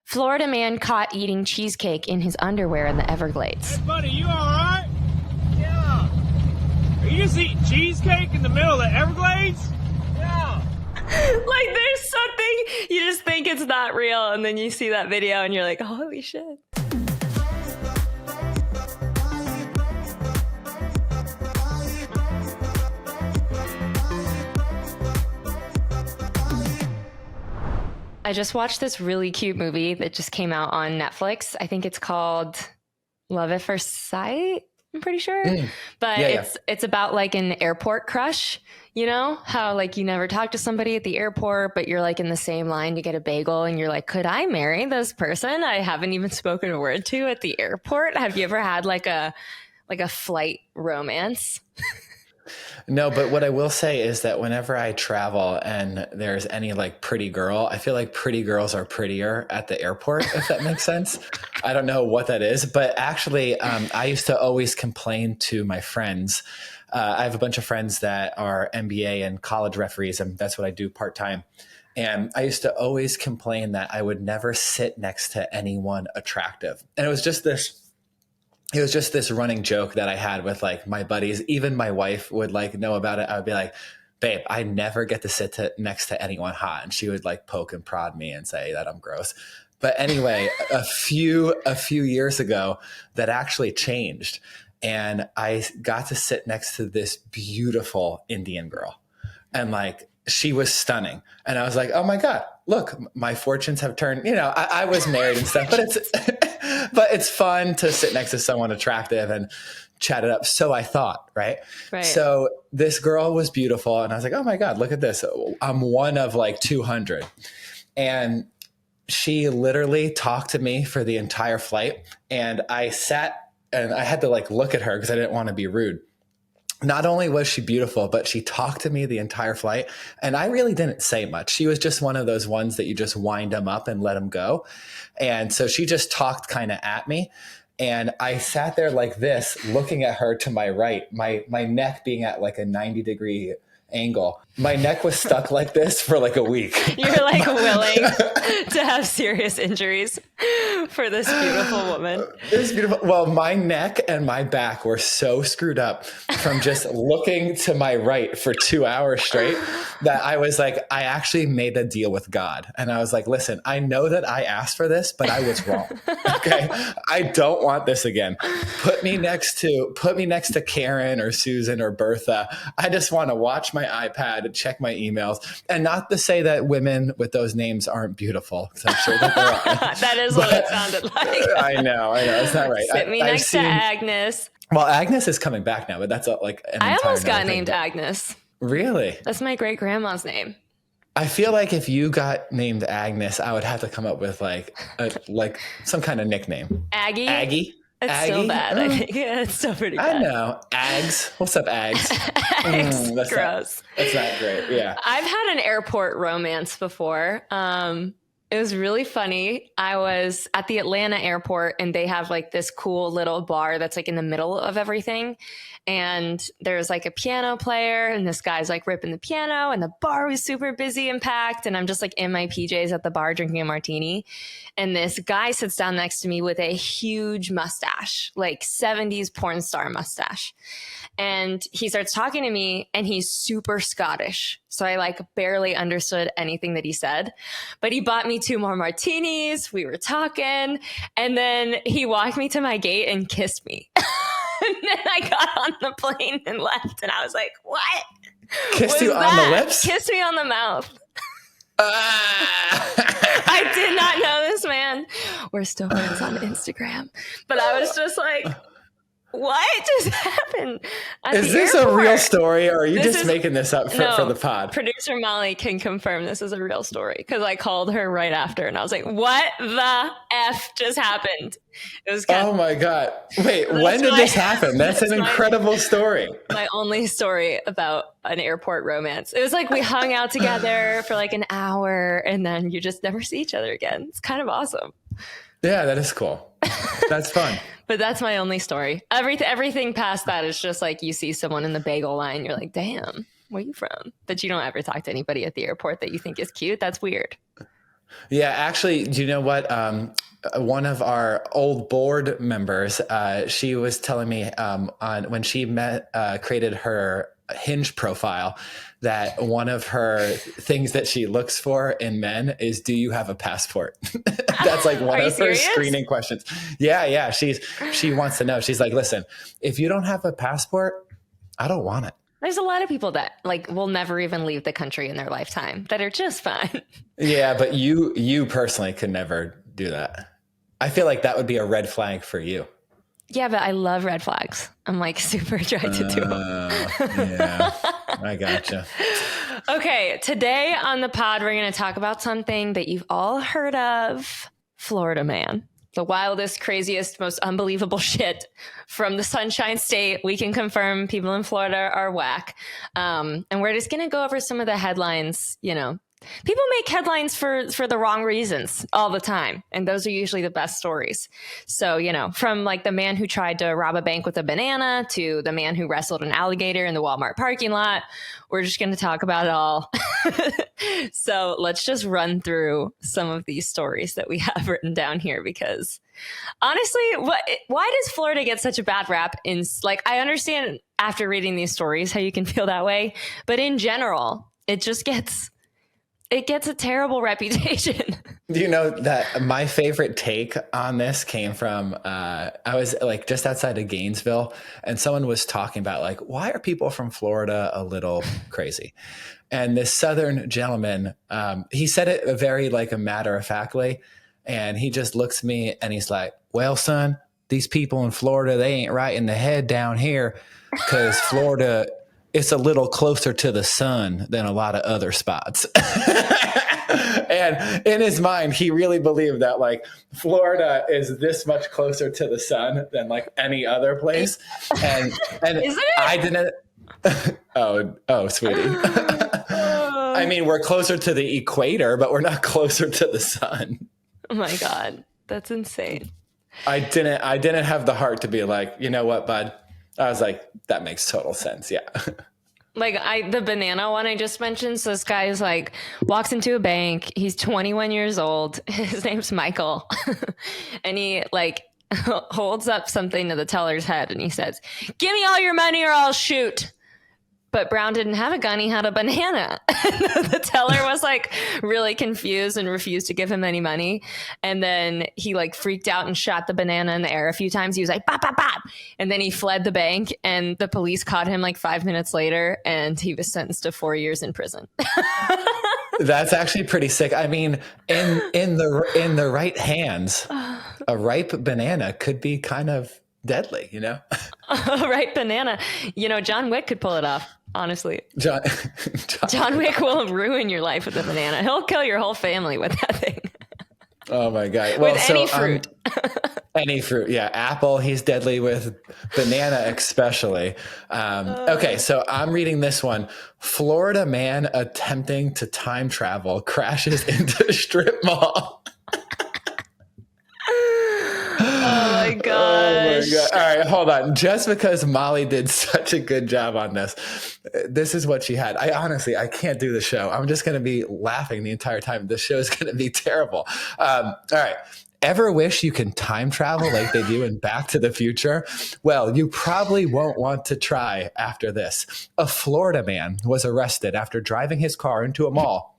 Florida man caught eating cheesecake in his underwear in the Everglades. Hey, buddy, you all right? Yeah. Are you just eating cheesecake in the middle of the Everglades? Yeah. Like, there's something, you just think it's not real, and then you see that video and you're like, holy shit. I just watched this really cute movie that just came out on Netflix. I think it's called Love at First Sight, I'm pretty sure. But it's about like an airport crush, you know? How like you never talk to somebody at the airport, but you're like in the same line to get a bagel and you're like, could I marry this person I haven't even spoken a word to at the airport? Have you ever had like a flight romance? No, but what I will say is that whenever I travel and there's any like pretty girl, I feel like pretty girls are prettier at the airport, if that makes sense. I don't know what that is, but actually I used to always complain to my friends. I have a bunch of friends that are NBA and college referees, and that's what I do part-time. And I used to always complain that I would never sit next to anyone attractive. And it was just this running joke that I had with like my buddies. Even my wife would like know about it. I would be like, babe, I never get to sit next to anyone hot. And she would like poke and prod me and say that I'm gross. But anyway, a few years ago that actually changed. And I got to sit next to this beautiful Indian girl. And like, she was stunning. And I was like, oh my God, look, my fortunes have turned, you know, I was married and stuff, but it's fun to sit next to someone attractive and chat it up. So I thought, right? So this girl was beautiful. And I was like, oh my God, look at this. I'm one of like 200. And she literally talked to me for the entire flight. And I sat and I had to like look at her because I didn't want to be rude. Not only was she beautiful, but she talked to me the entire flight. And I really didn't say much. She was just one of those ones that you just wind them up and let them go. And so she just talked kind of at me. And I sat there like this, looking at her to my right, my neck being at like a 90-degree angle. My neck was stuck like this for like a week. You're like willing to have serious injuries for this beautiful woman. It was beautiful. Well, my neck and my back were so screwed up from just looking to my right for 2 hours straight that I was like, I actually made a deal with God. And I was like, listen, I know that I asked for this, but I was wrong. Okay. I don't want this again. Put me next to Karen or Susan or Bertha. I just want to watch my iPad and check my emails. And not to say that women with those names aren't beautiful, because I'm sure that there are. That is what it sounded like. I know. It's not right. Sit me next to Agnes. Well, Agnes is coming back now, but that's like I almost got named Agnes. Really? That's my great grandma's name. I feel like if you got named Agnes, I would have to come up with like some kind of nickname. Aggie? It's still bad. I think it's still pretty bad. I know. Ags. What's up, Ags? Ags. That's gross. That's not great. Yeah. I've had an airport romance before. It was really funny. I was at the Atlanta airport and they have like this cool little bar that's like in the middle of everything. And there's like a piano player and this guy's like ripping the piano and the bar was super busy and packed. And I'm just like in my PJs at the bar drinking a martini. And this guy sits down next to me with a huge mustache, like 70s porn star mustache. And he starts talking to me and he's super Scottish. So I like barely understood anything that he said, but he bought me 2 more martinis. We were talking and then he walked me to my gate and kissed me. And then I got on the plane and left and I was like, what? Kissed you on the lips? Kissed me on the mouth. I did not know this man. We're still friends on Instagram. But I was just like, what just happened? Is this a real story or are you just making this up for the pod? Producer Molly can confirm this is a real story because I called her right after and I was like, what the F just happened? It was oh my God. Wait, when did this happen? That's an incredible story. My only story about an airport romance. It was like we hung out together for like an hour and then you just never see each other again. It's kind of awesome. Yeah, that is cool. That's fun. But that's my only story. Everything past that is just like you see someone in the bagel line. You're like, damn, where are you from? But you don't ever talk to anybody at the airport that you think is cute. That's weird. Yeah, actually, do you know what? One of our old board members, she was telling me on when she created her Hinge profile that one of her things that she looks for in men is, do you have a passport? That's like one Are you of her serious? screening questions. Yeah. She wants to know. She's like, listen, if you don't have a passport, I don't want it. There's a lot of people that like will never even leave the country in their lifetime that are just fine. Yeah, but you personally could never do that. I feel like that would be a red flag for you. Yeah, but I love red flags. I'm like super attracted to them. Yeah, I gotcha. Okay, today on the pod, we're going to talk about something that you've all heard of, Florida Man. The wildest, craziest, most unbelievable shit from the Sunshine State. We can confirm people in Florida are whack. And we're just going to go over some of the headlines. You know, people make headlines for the wrong reasons all the time. And those are usually the best stories. So, you know, from like the man who tried to rob a bank with a banana to the man who wrestled an alligator in the Walmart parking lot, we're just going to talk about it all. So let's just run through some of these stories that we have written down here, because honestly, why does Florida get such a bad rap? Like, I understand after reading these stories how you can feel that way, but in general, it gets a terrible reputation. Do you know that my favorite take on this came from, I was like just outside of Gainesville, and someone was talking about like, why are people from Florida a little crazy? And this Southern gentleman, he said it very like a matter of factly. And he just looks at me and he's like, well, son, these people in Florida, they ain't right in the head down here, because Florida, it's a little closer to the sun than a lot of other spots. And in his mind, he really believed that like Florida is this much closer to the sun than like any other place. And Isn't it? I didn't. Oh, sweetie. I mean, we're closer to the equator, but we're not closer to the sun. Oh my God, that's insane. I didn't have the heart to be like, you know what, bud? I was like, that makes total sense. Yeah. Like the banana one I just mentioned. So this guy is like walks into a bank. He's 21 years old. His name's Michael. And he like holds up something to the teller's head and he says, "Give me all your money or I'll shoot." But Brown didn't have a gun. He had a banana. The teller was like really confused and refused to give him any money. And then he like freaked out and shot the banana in the air a few times. He was like, "Bop, bop, bop." And then he fled the bank, and the police caught him like 5 minutes later, and he was sentenced to 4 years in prison. That's actually pretty sick. I mean, in the right hands, a ripe banana could be kind of deadly, you know? A ripe banana. You know, John Wick could pull it off, honestly. John Wick will ruin your life with a banana. He'll kill your whole family with that thing. Oh my God. Well, with any fruit. Any fruit. Yeah. Apple, he's deadly with. Banana especially. Okay. So I'm reading this one. Florida man attempting to time travel crashes into strip mall. Oh my gosh. Oh my God. All right, hold on. Just because Molly did such a good job on this is what she had. I can't do the show. I'm just going to be laughing the entire time. This show is going to be terrible. All right. Ever wish you can time travel like they do in Back to the Future? Well, you probably won't want to try after this. A Florida man was arrested after driving his car into a mall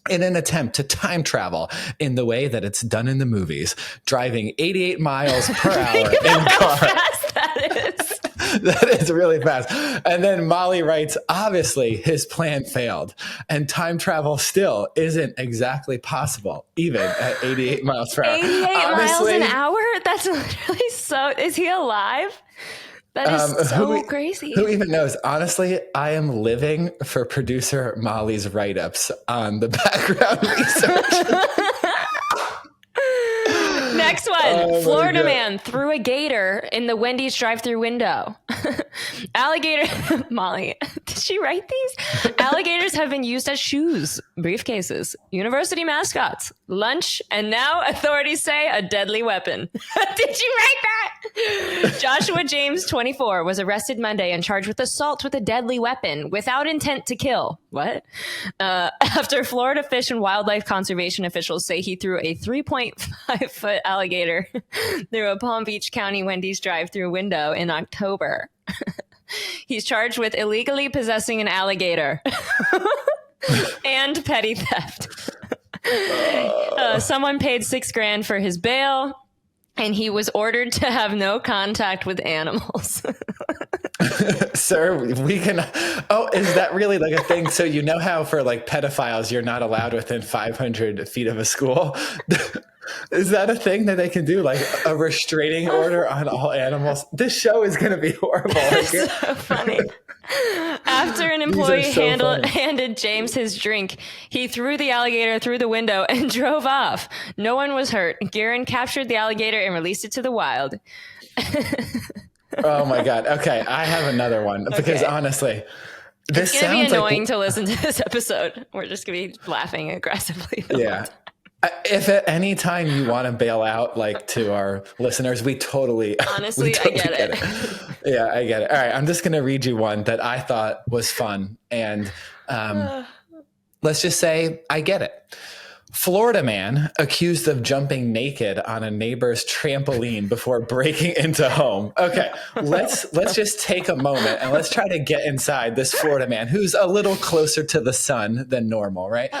in an attempt to time travel in the way that it's done in the movies, driving 88 miles per hour in car. Fast that is. That is really fast. And then Molly writes, obviously his plan failed and time travel still isn't exactly possible, even at 88 miles per hour. 88 miles an hour? That's literally so. Is he alive? That is so crazy. Who even knows? Honestly, I am living for producer Molly's write-ups on the background research. Next one. Florida man threw a gator in the Wendy's drive-through window. Alligator. Molly, she write these? Alligators have been used as shoes, briefcases, university mascots, lunch, and now authorities say a deadly weapon. Did you write that? Joshua James, 24, was arrested Monday and charged with assault with a deadly weapon without intent to kill. What? After Florida Fish and Wildlife Conservation officials say he threw a 3.5-foot alligator through a Palm Beach County Wendy's drive-through window in October. He's charged with illegally possessing an alligator and petty theft. Someone paid $6,000 for his bail, and he was ordered to have no contact with animals. Sir, we can. Oh, is that really like a thing? So you know how for like pedophiles, you're not allowed within 500 feet of a school? Is that a thing that they can do? Like a restraining order on all animals? This show is going to be horrible. It's so funny. After an employee handed James his drink, he threw the alligator through the window and drove off. No one was hurt. Guerin captured the alligator and released it to the wild. Oh my God. Okay, I have another one because honestly, this it's going to be annoying like, to listen to this episode. We're just going to be laughing aggressively. Yeah. If at any time you want to bail out, like to our listeners, we totally honestly, I get it. Yeah, I get it. All right, I'm just going to read you one that I thought was fun, and let's just say I get it. Florida man accused of jumping naked on a neighbor's trampoline before breaking into home. Okay, let's just take a moment and let's try to get inside this Florida man who's a little closer to the sun than normal, right?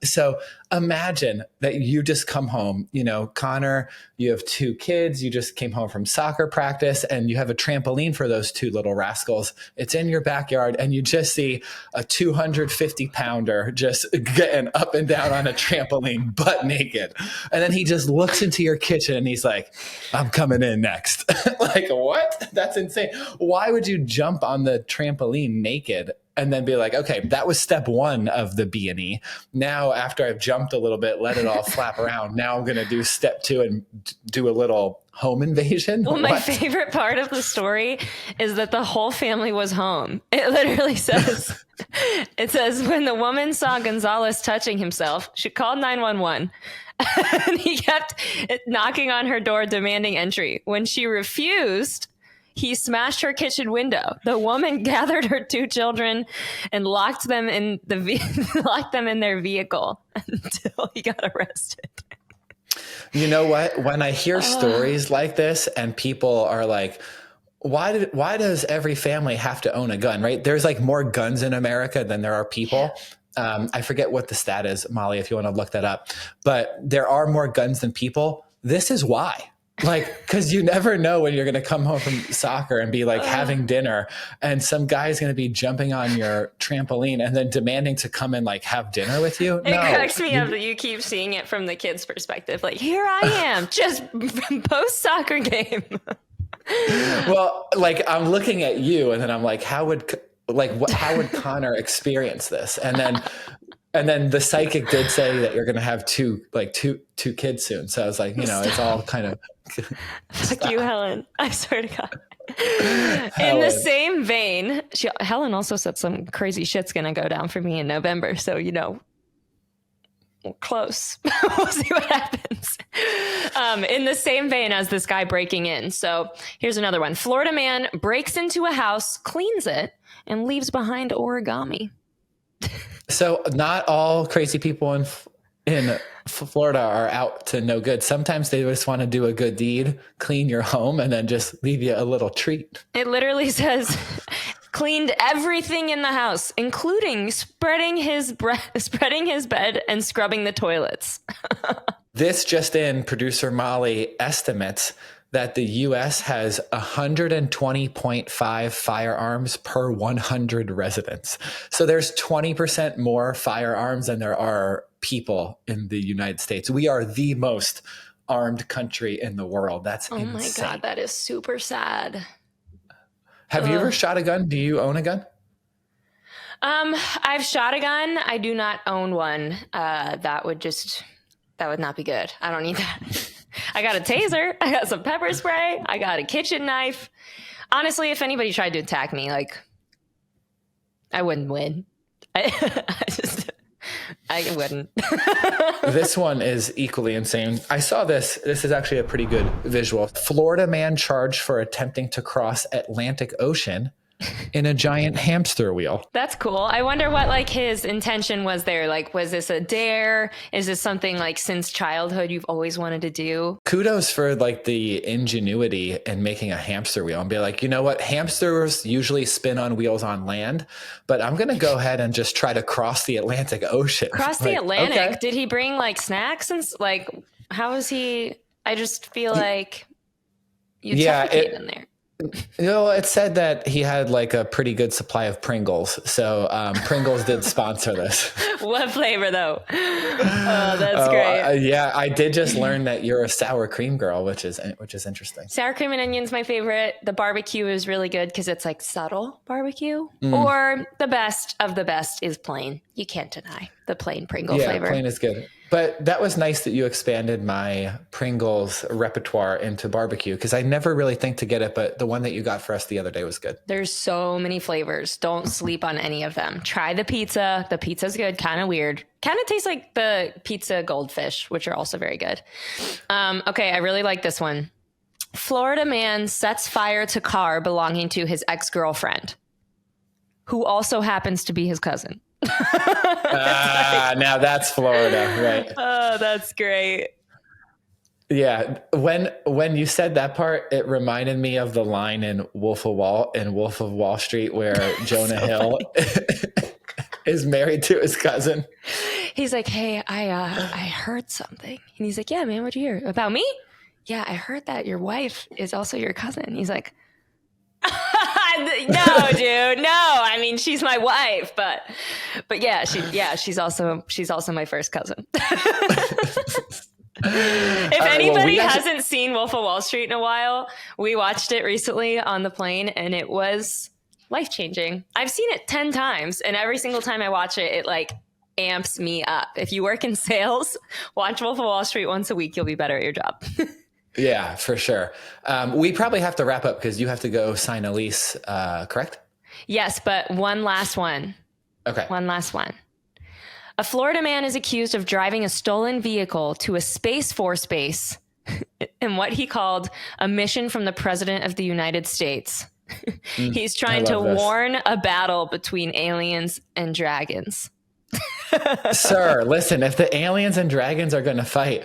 So imagine that you just come home, you know, Connor, you have 2 kids, you just came home from soccer practice and you have a trampoline for those 2 little rascals. It's in your backyard and you just see a 250 pounder just getting up and down on a trampoline, butt naked. And then he just looks into your kitchen and he's like, I'm coming in next. Like, what? That's insane. Why would you jump on the trampoline naked and then be like, okay, that was step 1 of the B&E. Now, after I've jumped a little bit, let it all flap around. Now I'm going to do step 2 and do a little home invasion. Well, my favorite part of the story is that the whole family was home. It literally says, when the woman saw Gonzalez touching himself, she called 911. And he kept knocking on her door, demanding entry. When she refused, he smashed her kitchen window. The woman gathered her 2 children and locked them in their vehicle until he got arrested. You know what? When I hear stories like this and people are like, why does every family have to own a gun, right? There's like more guns in America than there are people. I forget what the stat is, Molly, if you want to look that up. But there are more guns than people. This is why. Like, because you never know when you're going to come home from soccer and be like having dinner and some guy's going to be jumping on your trampoline and then demanding to come and like have dinner with you. It cracks me up that you keep seeing it from the kid's perspective. Like, here I am, just post soccer game. Well, like I'm looking at you and then I'm like, how would Connor experience this? And then the psychic did say that you're going to have two kids soon. So I was like, you know, it's all kind of. Fuck you, Helen. I swear to God. In the same vein, Helen also said some crazy shit's going to go down for me in November. So, you know, close. We'll see what happens. In the same vein as this guy breaking in. So here's another one. Florida man breaks into a house, cleans it, and leaves behind origami. So not all crazy people in Florida are out to no good. Sometimes they just want to do a good deed, clean your home, and then just leave you a little treat. It literally says cleaned everything in the house, including spreading his bed and scrubbing the toilets. This just in, producer Molly estimates that the U.S. has 120.5 firearms per 100 residents. So there's 20% more firearms than there are people in the United States. We are the most armed country in the world. That's insane. My God, that is super sad. Have you ever shot a gun? Do you own a gun? I've shot a gun. I do not own one. That would not be good. I don't need that. I got a taser. I got some pepper spray. I got a kitchen knife. Honestly, if anybody tried to attack me, like, I wouldn't win. I wouldn't. This one is equally insane. I saw this. This is actually a pretty good visual. Florida man charged for attempting to cross Atlantic Ocean in a giant hamster wheel. That's cool. I wonder what like his intention was there. Like, was this a dare? Is this something like since childhood you've always wanted to do? Kudos for like the ingenuity in making a hamster wheel and be like, you know what? Hamsters usually spin on wheels on land, but I'm going to go ahead and just try to cross the Atlantic Ocean. Cross the Atlantic. Okay. Did he bring like snacks and like, how is he? I just feel like you'd suffocate in there. You know, it said that he had like a pretty good supply of Pringles. So Pringles did sponsor this. What flavor though? Oh, that's great. Yeah, I did just learn that you're a sour cream girl, which is interesting. Sour cream and onion's my favorite. The barbecue is really good because it's like subtle barbecue. Or the best of the best is plain. You can't deny the plain Pringle flavor. Yeah, plain is good. But that was nice that you expanded my Pringles repertoire into barbecue because I never really think to get it, but the one that you got for us the other day was good. There's so many flavors. Don't sleep on any of them. Try the pizza. The pizza's good. Kind of weird. Kind of tastes like the pizza goldfish, which are also very good. Okay, I really like this one. Florida man sets fire to car belonging to his ex-girlfriend, who also happens to be his cousin. Now that's Florida, right? Oh, that's great. Yeah, when you said that part, it reminded me of the line in Wolf of Wall Street where Jonah Hill is married to his cousin. He's like, "Hey, I heard something," and he's like, "Yeah, man, what'd you hear about me?" "Yeah, I heard that your wife is also your cousin." He's like, "No, dude, no. I mean, she's my wife, but yeah, she's also my first cousin." If anybody hasn't seen Wolf of Wall Street in a while, we watched it recently on the plane, and it was life-changing. I've seen it 10 times, and every single time I watch it, it like amps me up. If you work in sales, watch Wolf of Wall Street once a week. You'll be better at your job. Yeah, for sure. We probably have to wrap up because you have to go sign a lease, correct? Yes, but one last one. Okay. One last one. A Florida man is accused of driving a stolen vehicle to a Space Force base in what he called a mission from the President of the United States. He's trying to warn a battle between aliens and dragons. Sir, listen, if the aliens and dragons are going to fight,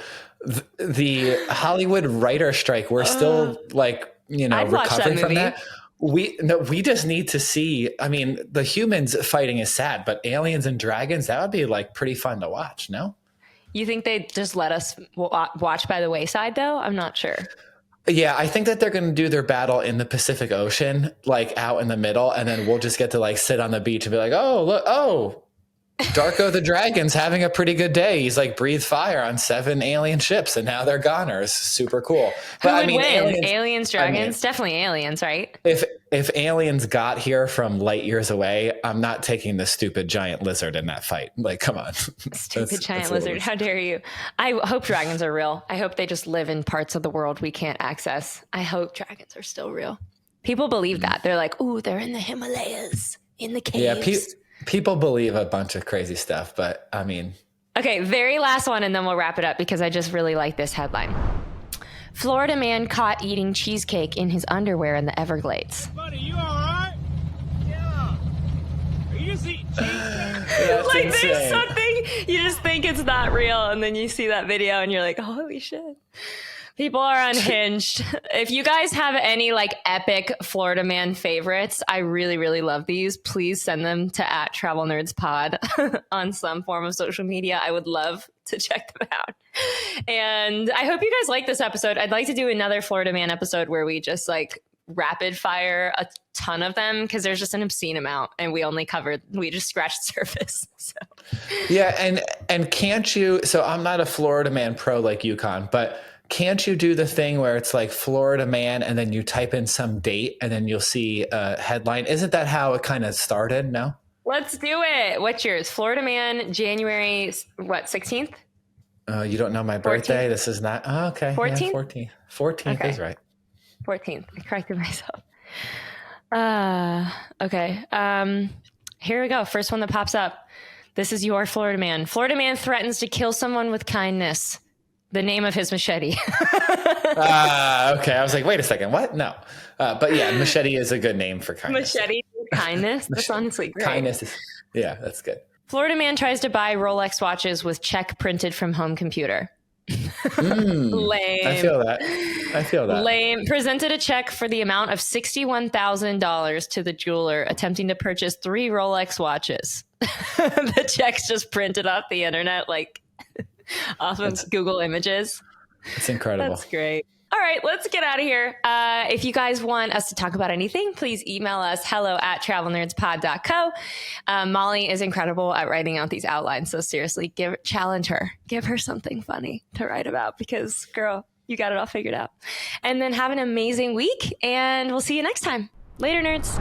the Hollywood writer strike, we're still recovering from that. We just need to see. I mean, the humans fighting is sad, but aliens and dragons, that would be like pretty fun to watch. No, you think they just let us watch by the wayside though? I'm not sure. Yeah, I think that they're going to do their battle in the Pacific Ocean, like out in the middle, and then we'll just get to like sit on the beach and be like, oh, look, Darko the Dragon's having a pretty good day. He's like breathed fire on 7 alien ships and now they're goners. Super cool. But win? Aliens, dragons? Definitely aliens, right? If aliens got here from light years away, I'm not taking the stupid giant lizard in that fight. Like, come on. Stupid giant lizard. How dare you? I hope dragons are real. I hope they just live in parts of the world we can't access. I hope dragons are still real. People believe that. They're like, ooh, they're in the Himalayas, in the caves. Yeah, people believe a bunch of crazy stuff, but I mean. Okay, very last one, and then we'll wrap it up because I just really like this headline. Florida man caught eating cheesecake in his underwear in the Everglades. Buddy, you all right? Yeah. Are you just eating cheesecake? Like insane. There's something, you just think it's not real, and then you see that video and you're like, holy shit. People are unhinged. If you guys have any like epic Florida man favorites, I really, really love these. Please send them to @TravelNerdsPod on some form of social media. I would love to check them out. And I hope you guys like this episode. I'd like to do another Florida man episode where we just like rapid fire a ton of them because there's just an obscene amount and we just scratched the surface. So. Yeah. And can't you, so I'm not a Florida man pro like UConn, but can't you do the thing where it's like Florida man and then you type in some date and then you'll see a headline? Isn't that how it kind of started? No? Let's do it. What's yours? Florida man, January, 16th? You don't know my birthday? 14th? This is not. Oh, okay. 14th? Yeah, 14th. 14th okay. Is right. 14th. I corrected myself. Okay. Here we go. First one that pops up. This is your Florida man. Florida man threatens to kill someone with kindness. The name of his machete. Okay. I was like, wait a second. What? No. But yeah, machete is a good name for kindness. Machete with kindness? That's honestly great. Kindness is, yeah, that's good. Florida man tries to buy Rolex watches with check printed from home computer. Lame. I feel that. Lame. Presented a check for the amount of $61,000 to the jeweler, attempting to purchase 3 Rolex watches. The check's just printed off the internet, like off of Google Images. It's incredible. That's great. All right, let's get out of here. If you guys want us to talk about anything, please email us hello@travelnerdspod.co. Molly is incredible at writing out these outlines. So seriously, challenge her. Give her something funny to write about because, girl, you got it all figured out. And then have an amazing week, and we'll see you next time. Later, nerds.